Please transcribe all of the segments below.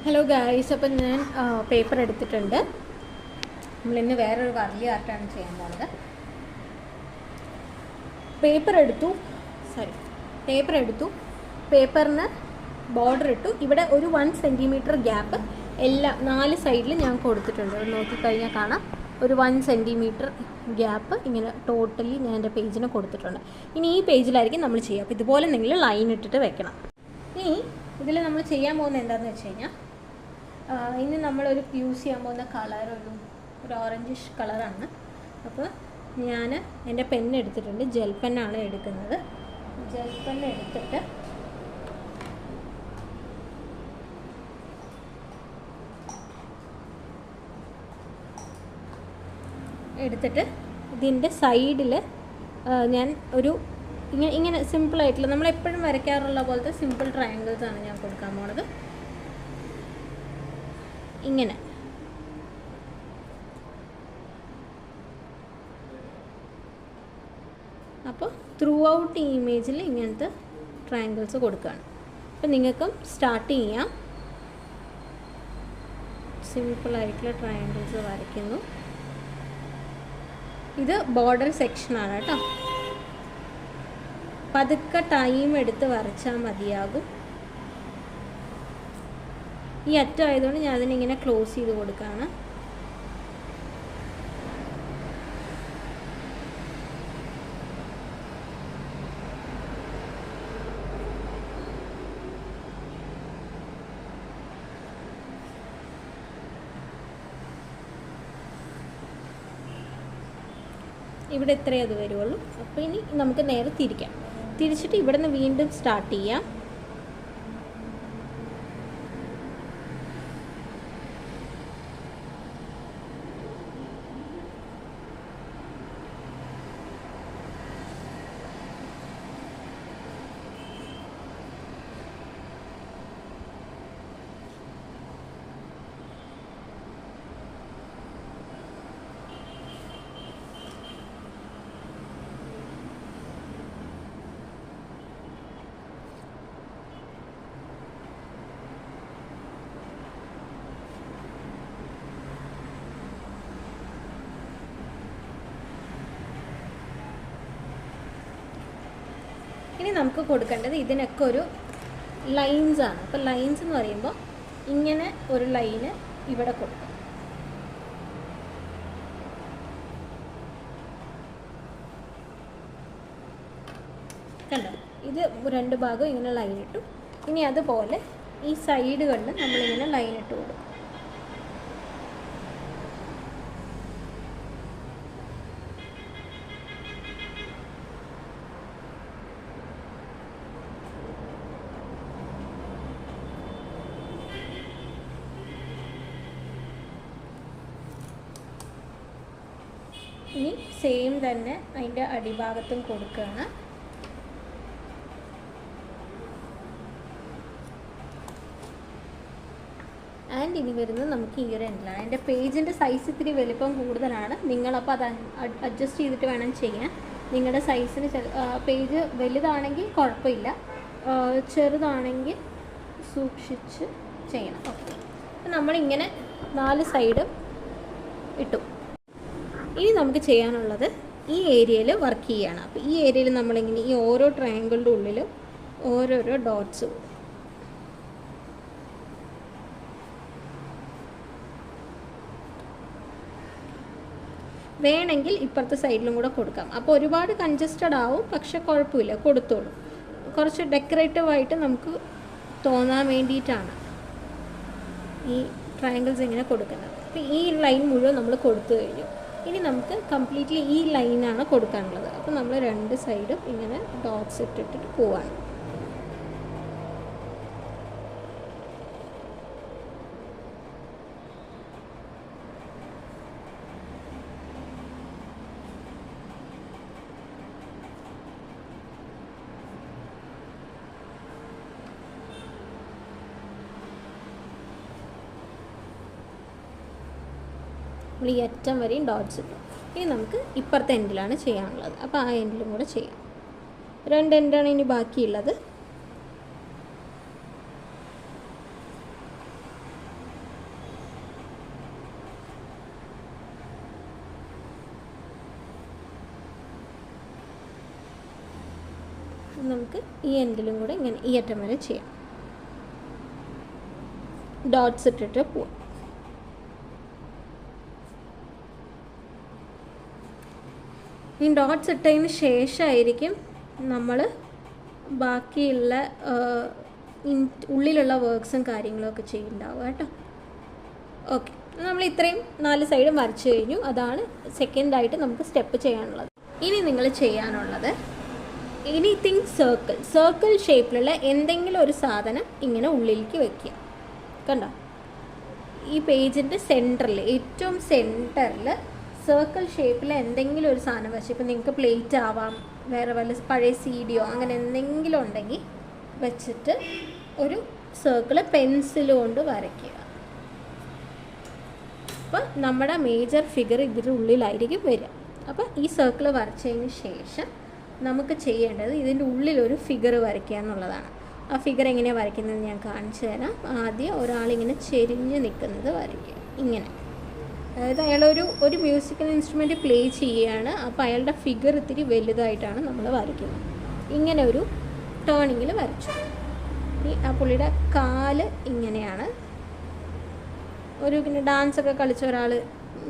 Hello guys, അപ്പം ഞാൻ paper എടുത്തിട്ടുണ്ട്. നമ്മളിന്ന് വേറൊരു വർലി ആർട്ടാണ് ചെയ്യാൻ പോകുന്നത്. പേപ്പർ എടുത്തു, പേപ്പറിന് ബോർഡർ ഇട്ടു. ഇവിടെ ഒരു 1 സെൻറ്റിമീറ്റർ ഗ്യാപ്പ് എല്ലാ 4 സൈഡിലും ഞാൻ കൊടുത്തിട്ടുണ്ട്. നോക്കിക്കഴിഞ്ഞാൽ കാണാം, ഒരു 1 സെൻറ്റിമീറ്റർ ഗ്യാപ്പ് ഇങ്ങനെ ടോട്ടലി ഞാൻ എൻ്റെ പേജിന് കൊടുത്തിട്ടുണ്ട്. ഇനി ഈ പേജിലായിരിക്കും നമ്മൾ ചെയ്യുക. അപ്പോൾ ഇതുപോലെ നിങ്ങൾ ലൈൻ ഇട്ടിട്ട് വെക്കണം. ഇനി ഇതിൽ നമ്മൾ ചെയ്യാൻ പോകുന്നത് എന്താണെന്ന് വെച്ച് കഴിഞ്ഞാൽ, ഇനി നമ്മളൊരു യൂസ് ചെയ്യാൻ പോകുന്ന കളർ ഒരു ഓറഞ്ചിഷ് കളറാണ്. അപ്പോൾ ഞാൻ എൻ്റെ പെന്ന് എടുത്തിട്ടുണ്ട്. ജെൽ പെന്നാണ് എടുക്കുന്നത്. ജെൽ പെന്ന് എടുത്തിട്ട് ഇതിൻ്റെ സൈഡിൽ ഞാൻ ഒരു ഇങ്ങനെ സിമ്പിളായിട്ടുള്ള നമ്മളെപ്പോഴും വരയ്ക്കാറുള്ള പോലത്തെ സിമ്പിൾ ട്രയാങ്കിൾസാണ് ഞാൻ കൊടുക്കാൻ പോണത്. ഇങ്ങനെ അപ്പോൾ ത്രൂ ഔട്ട് ഈ ഇമേജിൽ ഇങ്ങനത്തെ ട്രയാങ്കിൾസ് കൊടുക്കുകയാണ്. അപ്പോൾ നിങ്ങൾക്കും സ്റ്റാർട്ട് ചെയ്യാം. സിമ്പിളായിട്ടുള്ള ട്രയാങ്കിൾസ് വരയ്ക്കുന്നു. ഇത് ബോർഡർ സെക്ഷനാണ് കേട്ടോ. പതുക്കെ ടൈം എടുത്ത് വരച്ചാൽ മതിയാകും. ഈ അറ്റം ആയതുകൊണ്ട് ഞാൻ അതിനിങ്ങനെ ക്ലോസ് ചെയ്ത് കൊടുക്കുകയാണ്. ഇവിടെ ഇത്രയേ അത് വരുള്ളൂ. അപ്പോൾ ഇനി നമുക്ക് നേരെ തിരിച്ചിട്ട് ഇവിടെ നിന്ന് വീണ്ടും സ്റ്റാർട്ട് ചെയ്യാം. ഇനി നമുക്ക് കൊടുക്കേണ്ടത് ഇതിനൊക്കെ ഒരു ലൈൻസാണ്. അപ്പോൾ ലൈൻസ് എന്ന് പറയുമ്പോൾ ഇങ്ങനെ ഒരു ലൈന് ഇവിടെ കൊടുക്കും. കണ്ടോ, ഇത് 2 ഭാഗം ഇങ്ങനെ ലൈൻ ഇട്ടു. ഇനി അതുപോലെ ഈ സൈഡുകളിൽ നമ്മളിങ്ങനെ ലൈൻ ഇട്ട് കൊടുക്കും. ഇനി സെയിം തന്നെ അതിൻ്റെ അടിഭാഗത്തും കൊടുക്കുകയാണ്. ആൻഡ് ഇനി വരുന്നത് നമുക്ക് ഈ ഒരു എൻഡിലാണ്. എൻ്റെ പേജിൻ്റെ സൈസ് ഇത്തിരി വലിപ്പം കൂടുതലാണ്. നിങ്ങളപ്പോൾ അത് അഡ്ജസ്റ്റ് ചെയ്തിട്ട് വേണം ചെയ്യാൻ. നിങ്ങളുടെ സൈസിന് പേജ് വലുതാണെങ്കിൽ കുഴപ്പമില്ല, ചെറുതാണെങ്കിൽ സൂക്ഷിച്ച് ചെയ്യണം. ഓക്കെ, അപ്പം നമ്മളിങ്ങനെ 4 സൈഡും ഇട്ടു. ഇനി നമുക്ക് ചെയ്യാനുള്ളത് ഈ ഏരിയയിൽ വർക്ക് ചെയ്യുകയാണ്. അപ്പോൾ ഈ ഏരിയയിൽ നമ്മളിങ്ങനെ ഈ ഓരോ ട്രയാങ്കിളിൻ്റെ ഉള്ളിലും ഓരോരോ ഡോട്ട്സ് കൊടുക്കും. വേണമെങ്കിൽ ഇപ്പുറത്തെ സൈഡിലും കൂടെ കൊടുക്കാം. അപ്പോൾ ഒരുപാട് കൺജസ്റ്റഡ് ആവും, പക്ഷെ കുഴപ്പമില്ല, കൊടുത്തോളൂ. കുറച്ച് ഡെക്കറേറ്റീവായിട്ട് നമുക്ക് തോന്നാൻ വേണ്ടിയിട്ടാണ് ഈ ട്രയാങ്കിൾസ് ഇങ്ങനെ കൊടുക്കുന്നത്. അപ്പോൾ ഈ ലൈൻ മുഴുവൻ നമ്മൾ കൊടുത്തു കഴിഞ്ഞു. ഇനി നമുക്ക് കംപ്ലീറ്റ്ലി ഈ ലൈനാണ് കൊടുക്കാനുള്ളത്. അപ്പോൾ നമ്മൾ 2 സൈഡും ഇങ്ങനെ ഡോട്ട്സ് ഇട്ടിട്ട് പോവാണ്. നമ്മൾ ഈ അറ്റം വരെയും ഡോട്ട്സ് ഇട്ടു. ഇനി നമുക്ക് ഇപ്പുറത്തെ എൻഡിലാണ് ചെയ്യാനുള്ളത്. അപ്പോൾ ആ എൻഡിലും കൂടെ ചെയ്യാം. 2 എൻഡാണ് ഇനി ബാക്കിയുള്ളത്. നമുക്ക് ഈ എൻഡിലും കൂടെ ഇങ്ങനെ ഈ അറ്റം വരെ ചെയ്യാം. ഡോട്ട്സ് ഇട്ടിട്ട് പോവാം. ഈ ഡോട്ട്സ് ഇട്ടതിന് ശേഷമായിരിക്കും നമ്മൾ ബാക്കിയുള്ള ഉള്ളിലുള്ള വർക്ക്സും കാര്യങ്ങളൊക്കെ ചെയ്യുന്നുണ്ടാവുക കേട്ടോ. ഓക്കെ, നമ്മൾ ഇത്രയും 4 സൈഡും വരച്ചു കഴിഞ്ഞു. അതാണ് സെക്കൻഡായിട്ട് നമുക്ക് സ്റ്റെപ്പ് ചെയ്യാനുള്ളത്. ഇനി നിങ്ങൾ ചെയ്യാനുള്ളത് എനിത്തിങ് സർക്കിൾ ഷേപ്പിലുള്ള എന്തെങ്കിലും ഒരു സാധനം ഇങ്ങനെ ഉള്ളിലേക്ക് വയ്ക്കുക. കണ്ടോ, ഈ പേജിൻ്റെ സെൻറ്ററിൽ, ഏറ്റവും സെൻറ്ററിൽ സർക്കിൾ ഷേപ്പിൽ എന്തെങ്കിലും ഒരു സാധനം വെച്ച്, ഇപ്പം നിങ്ങൾക്ക് പ്ലേറ്റ് ആവാം, വേറെ വല്ല പഴയ CD അങ്ങനെ എന്തെങ്കിലും ഉണ്ടെങ്കിൽ വെച്ചിട്ട് ഒരു സർക്കിൾ പെൻസിൽ കൊണ്ട് വരയ്ക്കുക. അപ്പോൾ നമ്മുടെ മേജർ ഫിഗർ ഇതിൻ്റെ ഉള്ളിലായിരിക്കും വരിക. അപ്പോൾ ഈ സർക്കിൾ വരച്ചതിന് ശേഷം നമുക്ക് ചെയ്യേണ്ടത് ഇതിൻ്റെ ഉള്ളിലൊരു ഫിഗർ വരയ്ക്കുക എന്നുള്ളതാണ്. ആ ഫിഗർ എങ്ങനെയാണ് വരയ്ക്കുന്നത് ഞാൻ കാണിച്ചു തരാം. ആദ്യം ഒരാളിങ്ങനെ ചെരിഞ്ഞ് നിൽക്കുന്നത് വരയ്ക്കുക, ഇങ്ങനെ. അതായത് അയാളൊരു മ്യൂസിക്കൽ ഇൻസ്ട്രുമെൻറ്റ് പ്ലേ ചെയ്യുകയാണ്. അപ്പോൾ അയാളുടെ ഫിഗർ ഇത്തിരി വലുതായിട്ടാണ് നമ്മൾ വരയ്ക്കുന്നത്. ഇങ്ങനെ ഒരു ടേണിങ്ങിൽ വരച്ചു. ഈ ആ പുള്ളിയുടെ കാല് ഇങ്ങനെയാണ്. ഒരു പിന്നെ ഡാൻസൊക്കെ കളിച്ച ഒരാൾ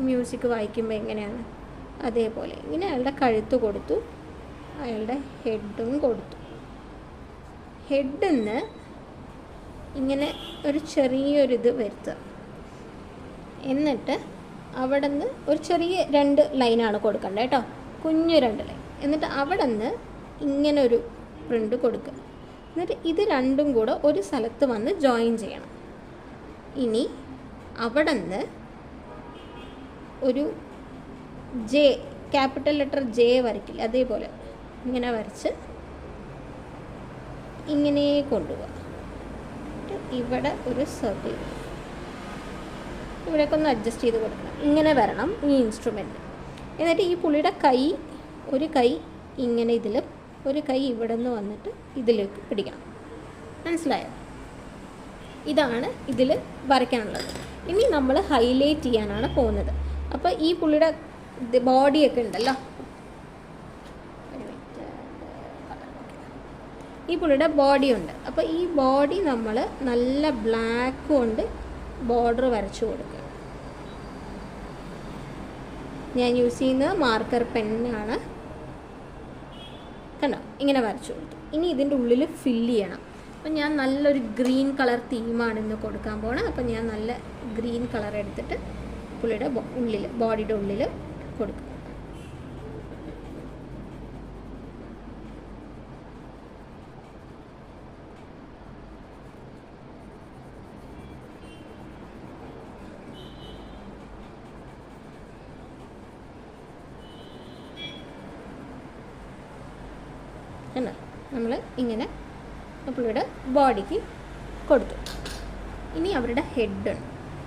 മ്യൂസിക് വായിക്കുമ്പോൾ എങ്ങനെയാണ്, അതേപോലെ ഇങ്ങനെ അയാളുടെ കഴുത്ത് കൊടുത്തു, അയാളുടെ ഹെഡും കൊടുത്തു. ഹെഡിൽ നിന്ന് ഇങ്ങനെ ഒരു ചെറിയൊരിത് വരുത്തുക. എന്നിട്ട് അവിടെ നിന്ന് ഒരു ചെറിയ 2 ലൈനാണ് കൊടുക്കേണ്ടത് കേട്ടോ, കുഞ്ഞു 2 ലൈൻ. എന്നിട്ട് അവിടെ നിന്ന് ഇങ്ങനെ ഒരു പ്രിൻ്റ് കൊടുക്കുക. എന്നിട്ട് ഇത് രണ്ടും കൂടെ ഒരു സ്ഥലത്ത് വന്ന് ജോയിൻ ചെയ്യണം. ഇനി അവിടെ നിന്ന് ഒരു ജെ, ക്യാപിറ്റൽ ലെറ്റർ ജെ വരയ്ക്കില്ല, അതേപോലെ ഇങ്ങനെ വരച്ച് ഇങ്ങനെ കൊണ്ടുപോവുക. ഇവിടെ ഒരു സർക്കിൾ, ഇവിടെയൊക്കെ ഒന്ന് അഡ്ജസ്റ്റ് ചെയ്ത് കൊടുക്കണം. ഇങ്ങനെ വരണം ഈ ഇൻസ്ട്രുമെൻറ്റ്. എന്നിട്ട് ഈ പുള്ളിയുടെ കൈ, ഒരു കൈ ഇങ്ങനെ ഇതിലും ഒരു കൈ ഇവിടെ നിന്ന് വന്നിട്ട് ഇതിലേക്ക് പിടിക്കണം. മനസ്സിലായോ? ഇതാണ് ഇതിൽ വരയ്ക്കാനുള്ളത്. ഇനി നമ്മൾ ഹൈലൈറ്റ് ചെയ്യാനാണ് പോകുന്നത്. അപ്പോൾ ഈ പുള്ളിയുടെ ബോഡിയൊക്കെ ഉണ്ടല്ലോ, ഈ പുള്ളിയുടെ ബോഡി ഉണ്ട്. അപ്പോൾ ഈ ബോഡി നമ്മൾ നല്ല ബ്ലാക്ക് കൊണ്ട് ബോർഡർ വരച്ചു കൊടുക്കുക. ഞാൻ യൂസ് ചെയ്യുന്നത് മാർക്കർ പെന്നാണ്. കണ്ടോ, ഇങ്ങനെ വരച്ചു കൊടുത്തു. ഇനി ഇതിൻ്റെ ഉള്ളിൽ ഫില്ല് ചെയ്യണം. അപ്പം ഞാൻ നല്ലൊരു ഗ്രീൻ കളർ തീമാണ് ഇന്ന് കൊടുക്കാൻ പോകണം. അപ്പം ഞാൻ നല്ല ഗ്രീൻ കളർ എടുത്തിട്ട് പുള്ളിയുടെ ഉള്ളിൽ, ബോഡിയുടെ ഉള്ളിൽ കൊടുക്കും. അല്ല, നമ്മൾ ഇങ്ങനെ പുള്ളിയുടെ ബോഡിക്ക് കൊടുത്തു. ഇനി അവരുടെ ഹെഡുണ്ട്.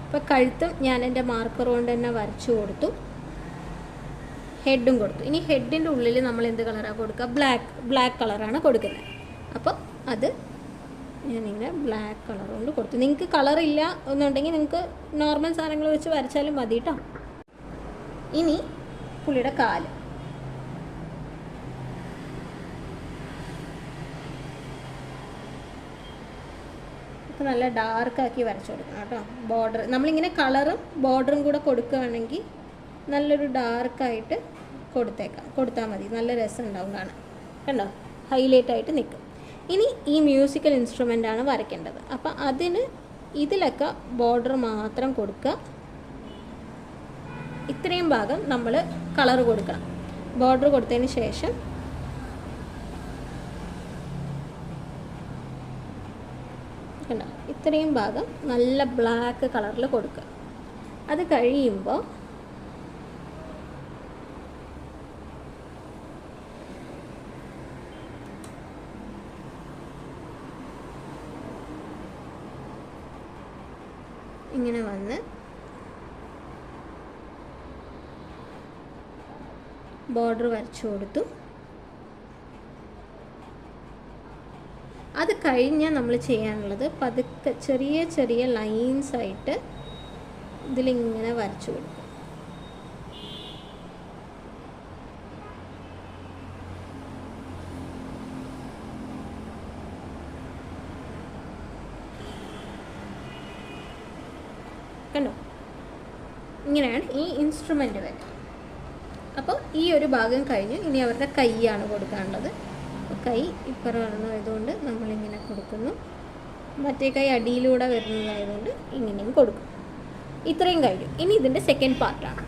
അപ്പോൾ കഴുത്തും ഞാൻ എൻ്റെ മാർക്കർ കൊണ്ട് തന്നെ വരച്ചു കൊടുത്തു, ഹെഡും കൊടുത്തു. ഇനി ഹെഡിൻ്റെ ഉള്ളിൽ നമ്മൾ എന്ത് കളറാണ് കൊടുക്കുക? ബ്ലാക്ക് കളറാണ് കൊടുക്കുന്നത്. അപ്പോൾ അത് ഞാനിങ്ങനെ ബ്ലാക്ക് കളർ കൊണ്ട് കൊടുത്തു. നിങ്ങൾക്ക് കളറില്ല എന്നുണ്ടെങ്കിൽ നിങ്ങൾക്ക് നോർമൽ സാധനങ്ങൾ വെച്ച് വരച്ചാലും മതി കേട്ടോ. ഇനി പുള്ളിയുടെ കാല്, നല്ല ഡാർക്കാക്കി വരച്ചു കൊടുക്കണം കേട്ടോ. ബോർഡർ നമ്മളിങ്ങനെ കളറും ബോർഡറും കൂടെ കൊടുക്കുകയാണെങ്കിൽ നല്ലൊരു ഡാർക്കായിട്ട് കൊടുത്താൽ മതി. നല്ല രസം ഉണ്ടാവും കാണാൻ. കണ്ടോ, ഹൈലൈറ്റ് ആയിട്ട് നിൽക്കും. ഇനി ഈ മ്യൂസിക്കൽ ഇൻസ്ട്രുമെൻ്റാണ് വരയ്ക്കേണ്ടത്. അപ്പം അതിന് ഇതിലൊക്കെ ബോർഡർ മാത്രം കൊടുക്കുക. ഇത്രയും ഭാഗം നമ്മൾ കളർ കൊടുക്കണം. ബോർഡർ കൊടുത്തതിന് ശേഷം കണ്ടോ, ഇത്രയും ഭാഗം നല്ല ബ്ലാക്ക് കളറിൽ കൊടുക്കുക. അത് കഴിയുമ്പോൾ ഇങ്ങനെ വന്ന് ബോർഡർ വരച്ചു കൊടുത്തു. അത് കഴിഞ്ഞാൽ നമ്മൾ ചെയ്യാനുള്ളത് പതുക്കെ ചെറിയ ചെറിയ ലൈൻസ് ആയിട്ട് ഇതിലിങ്ങനെ വരച്ചു കൊടുക്കും. കണ്ടോ, ഇങ്ങനെയാണ് ഈ ഇൻസ്ട്രുമെൻ്റ് വരെ. അപ്പോൾ ഈ ഒരു ഭാഗം കഴിഞ്ഞ് ഇനി അവരുടെ കൈയാണ് കൊടുക്കാനുള്ളത്. കൈ ഇപ്പുറം വരുന്നതായതുകൊണ്ട് നമ്മളിങ്ങനെ കൊടുക്കുന്നു, മറ്റേ കൈ അടിയിലൂടെ വരുന്നതായതുകൊണ്ട് ഇങ്ങനെയും കൊടുക്കും. ഇത്രയും കഴിഞ്ഞു. ഇനി ഇതിൻ്റെ സെക്കൻഡ് പാർട്ടാണ്.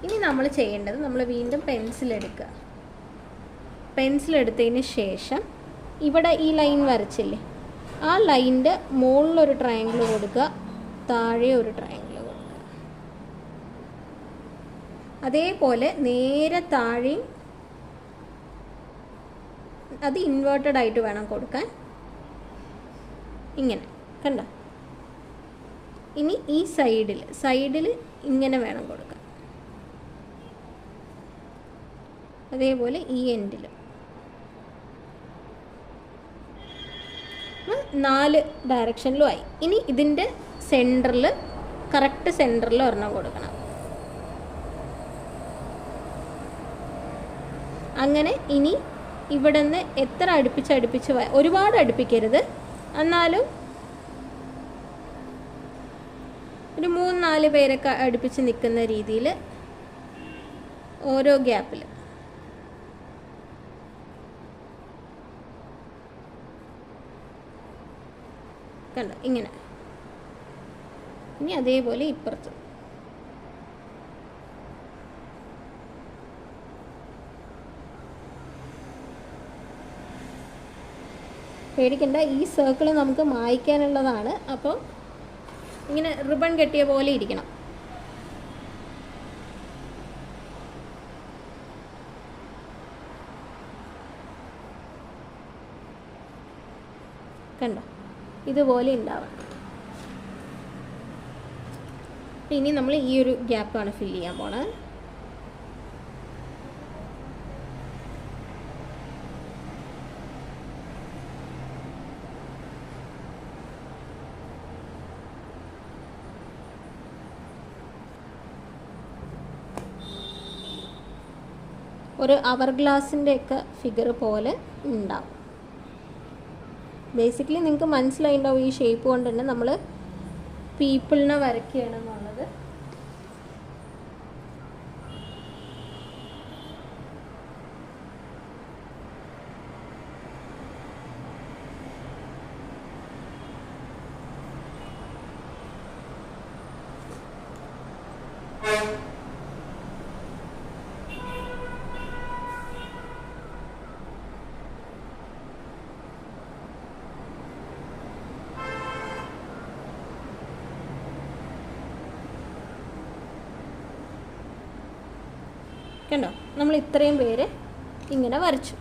ഇനി നമ്മൾ ചെയ്യേണ്ടത്, നമ്മൾ വീണ്ടും പെൻസിലെടുക്കുക. പെൻസിലെടുത്തതിന് ശേഷം ഇവിടെ ഈ ലൈൻ വരച്ചില്ലേ, ആ ലൈനിൻ്റെ മുകളിലൊരു ട്രയാങ്കിൾ കൊടുക്കുക, താഴെ ഒരു ട്രയാങ്കിൾ കൊടുക്കുക. അതേപോലെ നേരെ താഴെയും അത് ഇൻവേർട്ടഡ് ആയിട്ട് വേണം കൊടുക്കാൻ. ഇങ്ങനെ കണ്ടോ. ഇനി ഈ സൈഡിൽ ഇങ്ങനെ വേണം കൊടുക്കാൻ. അതേപോലെ ഈ എൻഡിൽ 4 ഡയറക്ഷനിലും ആയി. ഇനി ഇതിൻ്റെ സെൻറ്ററിൽ, കറക്റ്റ് സെൻറ്ററിൽ ഒരെണ്ണം കൊടുക്കണം. അങ്ങനെ ഇനി ഇവിടെ നിന്ന് എത്ര അടുപ്പിച്ച് ഒരുപാട് അടുപ്പിക്കരുത്, എന്നാലും ഒരു 3-4 പേരൊക്കെ അടുപ്പിച്ച് നിൽക്കുന്ന രീതിയിൽ ഓരോ ഗ്യാപ്പിൽ കണ്ടോ, ഇങ്ങനെ. ഇനി അതേപോലെ ഇപ്പുറത്ത് പേടിക്കണ്ട, ഈ സർക്കിൾ നമുക്ക് മായ്ക്കാനുള്ളതാണ്. അപ്പോൾ ഇങ്ങനെ റിബൺ കെട്ടിയ പോലെ ഇരിക്കണം. കണ്ടോ, ഇതുപോലെ ഉണ്ടാവണം. ഇനി നമ്മൾ ഈ ഒരു ഗ്യാപ്പാണ് ഫില്ല് ചെയ്യാൻ പോണത്. ഒരു അവർ ഗ്ലാസിൻ്റെ ഒക്കെ ഫിഗർ പോലെ ഉണ്ടാവും. ബേസിക്കലി നിങ്ങൾക്ക് മനസ്സിലായിട്ടുണ്ടാവും ഈ ഷേപ്പ് കൊണ്ട് തന്നെ നമ്മൾ പീപ്പിളിനെ വരയ്ക്കുകയാണെന്നുള്ളത്. കണ്ടോ, നമ്മൾ ഇത്രയും പേര് ഇങ്ങനെ വരച്ചു.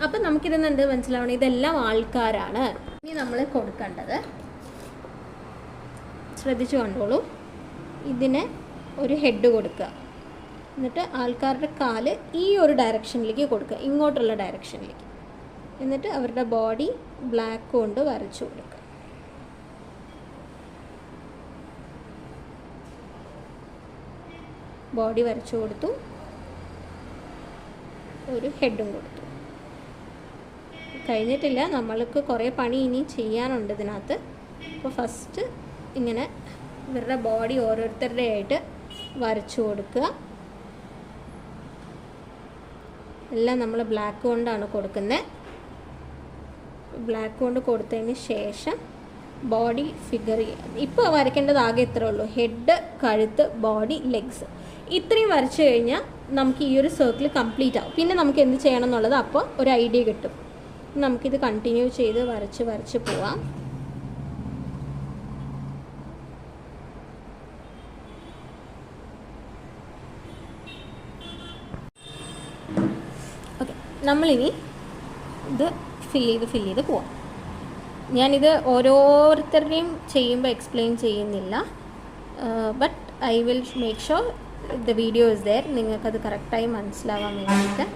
അപ്പം നമുക്കിതെന്ന് എന്ത് മനസ്സിലാവണം, ഇതെല്ലാം ആൾക്കാരാണ്. ഇനി നമ്മൾ കൊടുക്കേണ്ടത്, ശ്രദ്ധിച്ചു കണ്ടോളൂ, ഇതിന് ഒരു ഹെഡ് കൊടുക്കുക, എന്നിട്ട് ആൾക്കാരുടെ കാല് ഈ ഒരു ഡയറക്ഷനിലേക്ക് കൊടുക്കുക, ഇങ്ങോട്ടുള്ള ഡയറക്ഷനിലേക്ക്. എന്നിട്ട് അവരുടെ ബോഡി ബ്ലാക്ക് കൊണ്ട് വരച്ചു കൊടുക്കുക. ബോഡി വരച്ചു കൊടുത്തു, ഒരു ഹെഡും കൊടുത്തു. കഴിഞ്ഞിട്ടില്ല, നമ്മൾക്ക് കുറേ പണി ഇനി ചെയ്യാനുണ്ട് ഇതിനകത്ത്. അപ്പോൾ ഫസ്റ്റ് ഇങ്ങനെ ഇവരുടെ ബോഡി ഓരോരുത്തരുടെ ആയിട്ട് വരച്ചു കൊടുക്കുക. എല്ലാം നമ്മൾ ബ്ലാക്ക് കൊണ്ടാണ് കൊടുക്കുന്നത്. ബ്ലാക്ക് കൊണ്ട് കൊടുത്തതിന് ശേഷം ബോഡി ഫിഗർ ചെയ്യുക. ഇപ്പോൾ വരയ്ക്കേണ്ടത് ആകെ ഇത്രേ ഉള്ളൂ, ഹെഡ്, കഴുത്ത്, ബോഡി, ലെഗ്സ്. ഇത്രയും വരച്ചു കഴിഞ്ഞാൽ നമുക്ക് ഈ ഒരു സർക്കിൾ കംപ്ലീറ്റ് ആവും. പിന്നെ നമുക്ക് എന്ത് ചെയ്യണം എന്നുള്ളത് അപ്പോൾ ഒരു ഐഡിയ കിട്ടും. നമുക്കിത് കണ്ടിന്യൂ ചെയ്ത് വരച്ച് പോവാം. ഓക്കെ, നമ്മളിനി ഇത് ഫില്ല് ചെയ്ത് പോവാം. ഞാനിത് ഓരോരുത്തരുടെയും ചെയ്യുമ്പോൾ എക്സ്പ്ലെയിൻ ചെയ്യുന്നില്ല, but I will make sure the video is there, നിങ്ങൾക്കത് കറക്റ്റായി മനസ്സിലാവാൻ വേണ്ടിയിട്ട്.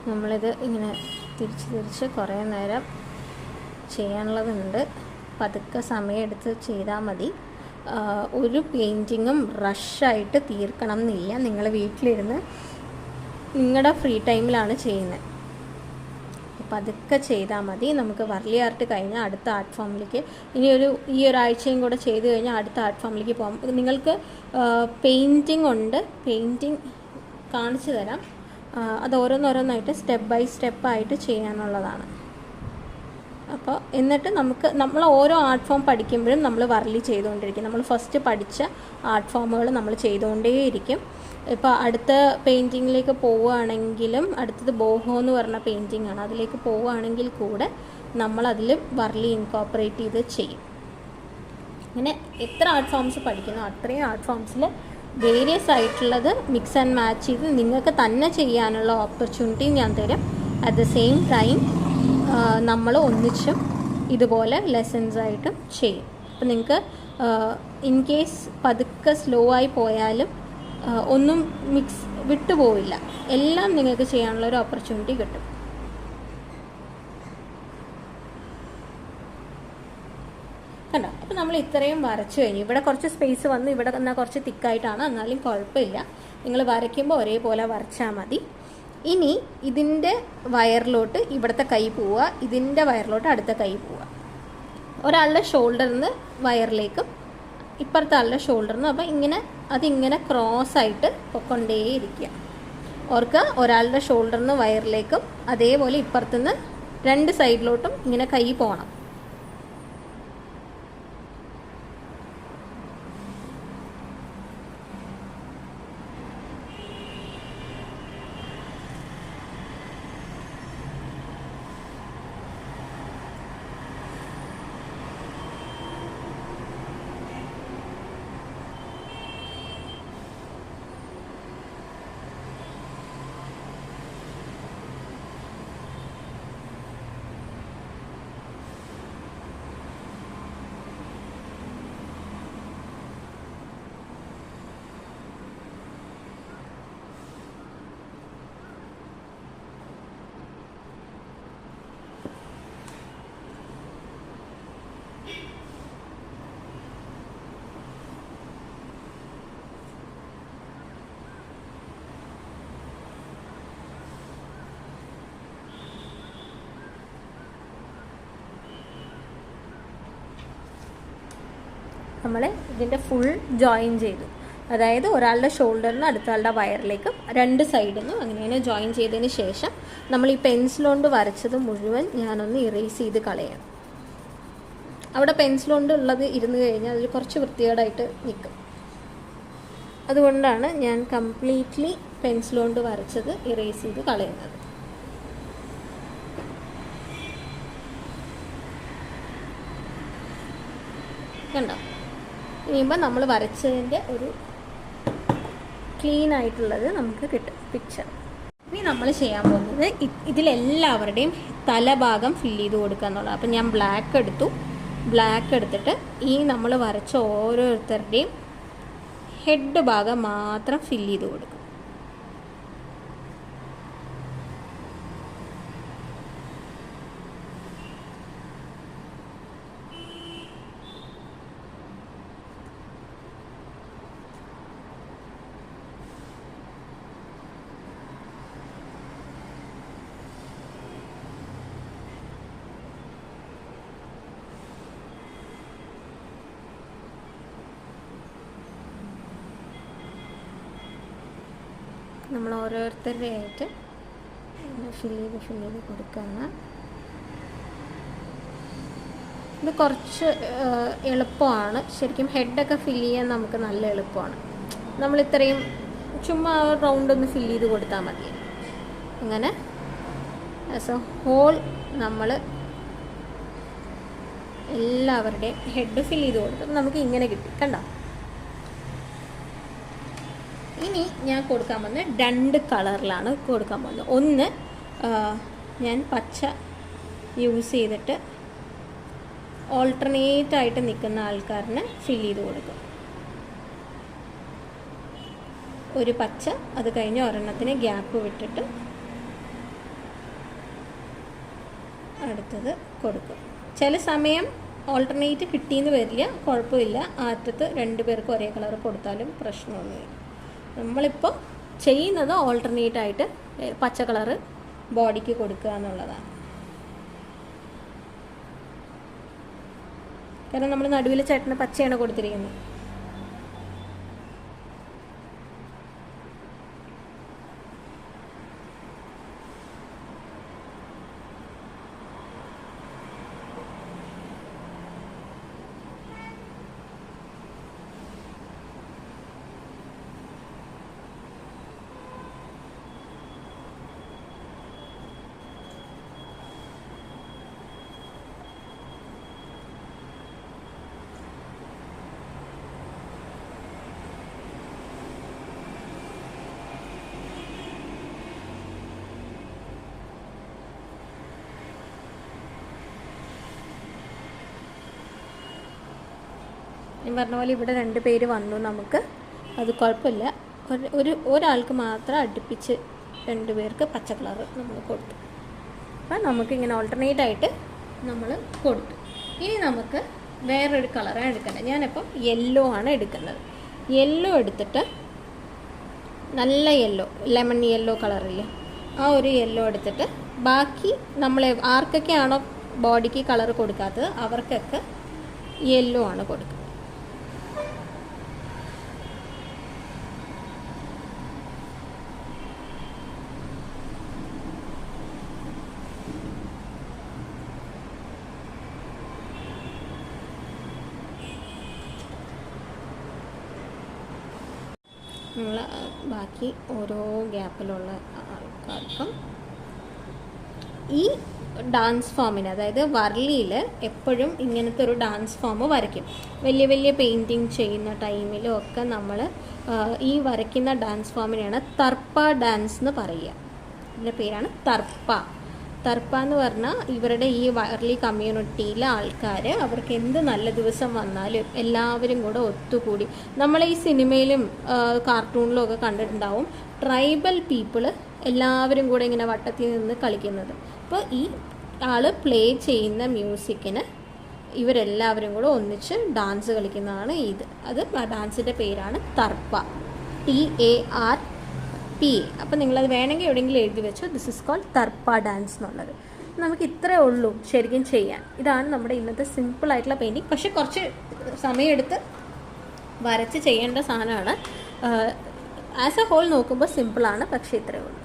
നമ്മളിത് ഇങ്ങനെ തിരിച്ച് കുറേ നേരം ചെയ്യാനുള്ളതുണ്ട്. പതുക്കെ സമയമെടുത്ത് ചെയ്താൽ മതി. ഒരു പെയിൻറ്റിങ്ങും റഷായിട്ട് തീർക്കണം എന്നില്ല. നിങ്ങൾ വീട്ടിലിരുന്ന് നിങ്ങളുടെ ഫ്രീ ടൈമിലാണ് ചെയ്യുന്നത്. അപ്പോൾ അതൊക്കെ ചെയ്താൽ മതി. നമുക്ക് വർലി ആർട്ട് കഴിഞ്ഞാൽ അടുത്ത ആർട്ട് ഫോമിലേക്ക് ഈ ഒരാഴ്ചയും കൂടെ ചെയ്ത് കഴിഞ്ഞാൽ അടുത്ത ആർട്ട് ഫോമിലേക്ക് പോകാം. നിങ്ങൾക്ക് പെയിൻറ്റിങ് ഉണ്ട്, പെയിൻറ്റിങ് കാണിച്ചു തരാം. അത് ഓരോന്നോരോന്നായിട്ട് സ്റ്റെപ്പ് ബൈ സ്റ്റെപ്പായിട്ട് ചെയ്യാനുള്ളതാണ്. അപ്പോൾ എന്നിട്ട് നമ്മൾ ഓരോ ആർട്ട് ഫോം പഠിക്കുമ്പോഴും നമ്മൾ വർലി ചെയ്തുകൊണ്ടിരിക്കും. നമ്മൾ ഫസ്റ്റ് പഠിച്ച ആർട്ട് ഫോമുകൾ നമ്മൾ ചെയ്തുകൊണ്ടേയിരിക്കും. ഇപ്പോൾ അടുത്ത പെയിൻറ്റിങ്ങിലേക്ക് പോവുകയാണെങ്കിലും, അടുത്തത് ബോഹോ എന്ന് പറഞ്ഞ പെയിൻറ്റിംഗ് ആണ്, അതിലേക്ക് പോവുകയാണെങ്കിൽ കൂടെ നമ്മളതിൽ വർലി ഇൻകോപ്പറേറ്റ് ചെയ്ത് ചെയ്യും. അങ്ങനെ എത്ര ആർട്ട് ഫോംസ് പഠിക്കുന്നോ അത്രയും ആർട്ട് ഫോംസിൽ വേരിയസ് ആയിട്ടുള്ളത് മിക്സ് ആൻഡ് മാച്ച് ചെയ്ത് നിങ്ങൾക്ക് തന്നെ ചെയ്യാനുള്ള ഓപ്പർച്യൂണിറ്റി ഞാൻ തരും. അറ്റ് ദ സെയിം ടൈം നമ്മൾ ഒന്നിച്ചും ഇതുപോലെ ലെസൺസ് ആയിട്ടും ചെയ്യും. അപ്പം നിങ്ങൾക്ക് ഇൻ കേസ് പതുക്കെ സ്ലോ ആയി പോയാലും ഒന്നും വിട്ടുപോവില്ല. എല്ലാം നിങ്ങൾക്ക് ചെയ്യാനുള്ള ഒരു ഓപ്പർച്യൂണിറ്റി കിട്ടും. കണ്ടോ? അപ്പോൾ നമ്മൾ ഇത്രയും വരച്ചു കഴിഞ്ഞു. ഇവിടെ കുറച്ച് സ്പേസ് വന്നു, ഇവിടെ എന്നാൽ കുറച്ച് തിക്കായിട്ടാണ്, എന്നാലും കുഴപ്പമില്ല. നിങ്ങൾ വരയ്ക്കുമ്പോൾ ഒരേപോലെ വരച്ചാൽ മതി. ഇനി ഇതിൻ്റെ വയറിലോട്ട് ഇവിടുത്തെ കൈ പോവുക, ഇതിൻ്റെ വയറിലോട്ട് അടുത്ത കൈ പോവുക. ഒരാളുടെ ഷോൾഡറിൽ നിന്ന് വയറിലേക്കും ഇപ്പുറത്തെ ആളുടെ ഷോൾഡറിൽ നിന്ന്. അപ്പോൾ അതിങ്ങനെ ക്രോസായിട്ട് പൊക്കൊണ്ടേയിരിക്കുക. ഓർക്കുക, ഒരാളുടെ ഷോൾഡറിൽ നിന്ന് വയറിലേക്കും അതേപോലെ ഇപ്പുറത്തുനിന്ന് രണ്ട് സൈഡിലോട്ടും ഇങ്ങനെ കൈ പോകണം. നമ്മൾ ഇതിൻ്റെ ഫുൾ ജോയിൻ ചെയ്തു. അതായത് ഒരാളുടെ ഷോൾഡറിൽ നിന്ന് അടുത്ത ആളുടെ വയറിലേക്കും രണ്ട് സൈഡിൽ നിന്നും അങ്ങനെ ജോയിൻ ചെയ്തതിന് ശേഷം നമ്മൾ ഈ പെൻസിലുകൊണ്ട് വരച്ചത് മുഴുവൻ ഞാനൊന്ന് ഇറേസ് ചെയ്ത് കളയാം. അവിടെ പെൻസിലുകൊണ്ട് ഉള്ളത് ഇരുന്ന് കഴിഞ്ഞാൽ അതിൽ കുറച്ച് വൃത്തികേടായിട്ട് നിൽക്കും. അതുകൊണ്ടാണ് ഞാൻ കംപ്ലീറ്റ്ലി പെൻസിലുകൊണ്ട് വരച്ചത് ഇറേസ് ചെയ്ത് കളയുന്നത്. കണ്ടോ? ഇനിയിപ്പോൾ നമ്മൾ വരച്ചതിൻ്റെ ഒരു ക്ലീൻ ആയിട്ടുള്ളത് നമുക്ക് കിട്ടും പിക്ചർ. ഇനി നമ്മൾ ചെയ്യാൻ പോകുന്നത് ഇതിലെല്ലാവരുടെയും തലഭാഗം ഫില്ല് ചെയ്ത് കൊടുക്കുക എന്നുള്ളത്. അപ്പം ഞാൻ ബ്ലാക്ക് എടുത്തിട്ട് ഈ നമ്മൾ വരച്ച ഓരോരുത്തരുടെയും ഹെഡ് ഭാഗം മാത്രം ഫില്ല് ചെയ്ത് കൊടുക്കും. നമ്മൾ ഓരോരുത്തരുടെ ആയിട്ട് ഫില്ല് ചെയ്ത് കൊടുക്കുകയാണ്. ഇത് കുറച്ച് എളുപ്പമാണ് ശരിക്കും. ഹെഡൊക്കെ ഫില്ല് ചെയ്യാൻ നമുക്ക് നല്ല എളുപ്പമാണ്. നമ്മളിത്രയും ചുമ്മാ റൗണ്ടൊന്ന് ഫില്ല് ചെയ്ത് കൊടുത്താൽ മതി. അങ്ങനെ ആസ് എ ഹോൾ നമ്മൾ എല്ലാവരുടെയും ഹെഡ് ഫില്ല് ചെയ്ത് കൊടുത്തപ്പോൾ നമുക്ക് ഇങ്ങനെ കിട്ടി. കണ്ടോ? ഇനി ഞാൻ കൊടുക്കാൻ പോകുന്നത് രണ്ട് കളറിലാണ് കൊടുക്കാൻ പോകുന്നത്. ഒന്ന് ഞാൻ പച്ച യൂസ് ചെയ്തിട്ട് ഓൾട്ടർനേറ്റ് ആയിട്ട് നിൽക്കുന്ന ആൾക്കാരന് ഫില്ല് ചെയ്ത് കൊടുക്കും. ഒരു പച്ച, അത് കഴിഞ്ഞ് ഒരെണ്ണത്തിന് ഗ്യാപ്പ് വിട്ടിട്ട് അടുത്തത് കൊടുക്കും. ചില സമയം ഓൾട്ടർനേറ്റ് കിട്ടിയെന്ന് വരില്ല, കുഴപ്പമില്ല. അറ്റത്ത് 2 പേർക്ക് ഒരേ കളർ കൊടുത്താലും പ്രശ്നമൊന്നുമില്ല. നമ്മളിപ്പോൾ ചെയ്യുന്നത് ഓൾട്ടർനേറ്റ് ആയിട്ട് പച്ച കളറ് ബോഡിക്ക് കൊടുക്കുക എന്നുള്ളതാണ്. കാരണം നമ്മൾ നടുവിൽ ചേട്ടന് പച്ചയാണ് കൊടുത്തിരിക്കുന്നത്. ഞാൻ പറഞ്ഞ പോലെ ഇവിടെ 2 പേര് വന്നു, നമുക്ക് അത് കുഴപ്പമില്ല. ഒരാൾക്ക് മാത്രം അടുപ്പിച്ച് 2 പേർക്ക് പച്ച കളർ നമ്മൾ കൊടുത്തു. അപ്പം നമുക്കിങ്ങനെ ഓൾട്ടർനേറ്റ് ആയിട്ട് നമ്മൾ കൊടുത്തു. ഇനി നമുക്ക് വേറൊരു കളറാണ് എടുക്കേണ്ടത്. ഞാനിപ്പം യെല്ലോ ആണ് എടുക്കുന്നത്. യെല്ലോ എടുത്തിട്ട് നല്ല യെല്ലോ, ലെമൺ യെല്ലോ കളറില്ലേ, ആ ഒരു യെല്ലോ എടുത്തിട്ട് ബാക്കി നമ്മൾ ആർക്കൊക്കെയാണോ ബോഡിക്ക് കളർ കൊടുക്കാത്തത് അവർക്കൊക്കെ യെല്ലോ ആണ് കൊടുക്കുന്നത്. നമ്മൾ ബാക്കി ഓരോ ഗ്യാപ്പിലുള്ള ആൾക്കാർക്കും ഈ ഡാൻസ് ഫോമിന്, അതായത് വർലിയിൽ എപ്പോഴും ഇങ്ങനത്തെ ഒരു ഡാൻസ് ഫോം വരയ്ക്കും. വലിയ വലിയ പെയിൻറ്റിങ് ചെയ്യുന്ന ടൈമിലും ഒക്കെ നമ്മൾ ഈ വരയ്ക്കുന്ന ഡാൻസ് ഫോമിനെയാണ് തർപ്പ ഡാൻസ് എന്ന് പറയുക. ഇതിൻ്റെ പേരാണ് തർപ്പ. തർപ്പ എന്ന് പറഞ്ഞാൽ ഇവരുടെ ഈ വർലി കമ്മ്യൂണിറ്റിയിലെ ആൾക്കാർ അവർക്ക് എന്ത് നല്ല ദിവസം വന്നാലും എല്ലാവരും കൂടെ ഒത്തുകൂടി, നമ്മളെ ഈ സിനിമയിലും കാർട്ടൂണിലും ഒക്കെ കണ്ടിട്ടുണ്ടാവും, ട്രൈബൽ പീപ്പിൾ എല്ലാവരും കൂടെ ഇങ്ങനെ വട്ടത്തിൽ നിന്ന് കളിക്കുന്നത്. അപ്പോൾ ഈ ആൾ പ്ലേ ചെയ്യുന്ന മ്യൂസിക്കിന് ഇവരെല്ലാവരും കൂടെ ഒന്നിച്ച് ഡാൻസ് കളിക്കുന്നതാണ് ഇത്. അത് ഡാൻസിൻ്റെ പേരാണ് തർപ്പ, TARPA. അപ്പോൾ നിങ്ങളത് വേണമെങ്കിൽ എവിടെയെങ്കിലും എഴുതി വെച്ചോ, ദിസ് ഇസ് കോൾഡ് തർപ്പ ഡാൻസ് എന്നുള്ളത്. നമുക്ക് ഇത്രയേ ഉള്ളൂ ശരിക്കും ചെയ്യാൻ. ഇതാണ് നമ്മുടെ ഇന്നത്തെ സിമ്പിളായിട്ടുള്ള പെയിൻറ്റിങ്. പക്ഷെ കുറച്ച് സമയമെടുത്ത് വരച്ച് ചെയ്യേണ്ട സാധനമാണ്. ആസ് എ ഹോൾ നോക്കുമ്പോൾ സിമ്പിളാണ്, പക്ഷേ ഇത്രയേ ഉള്ളൂ.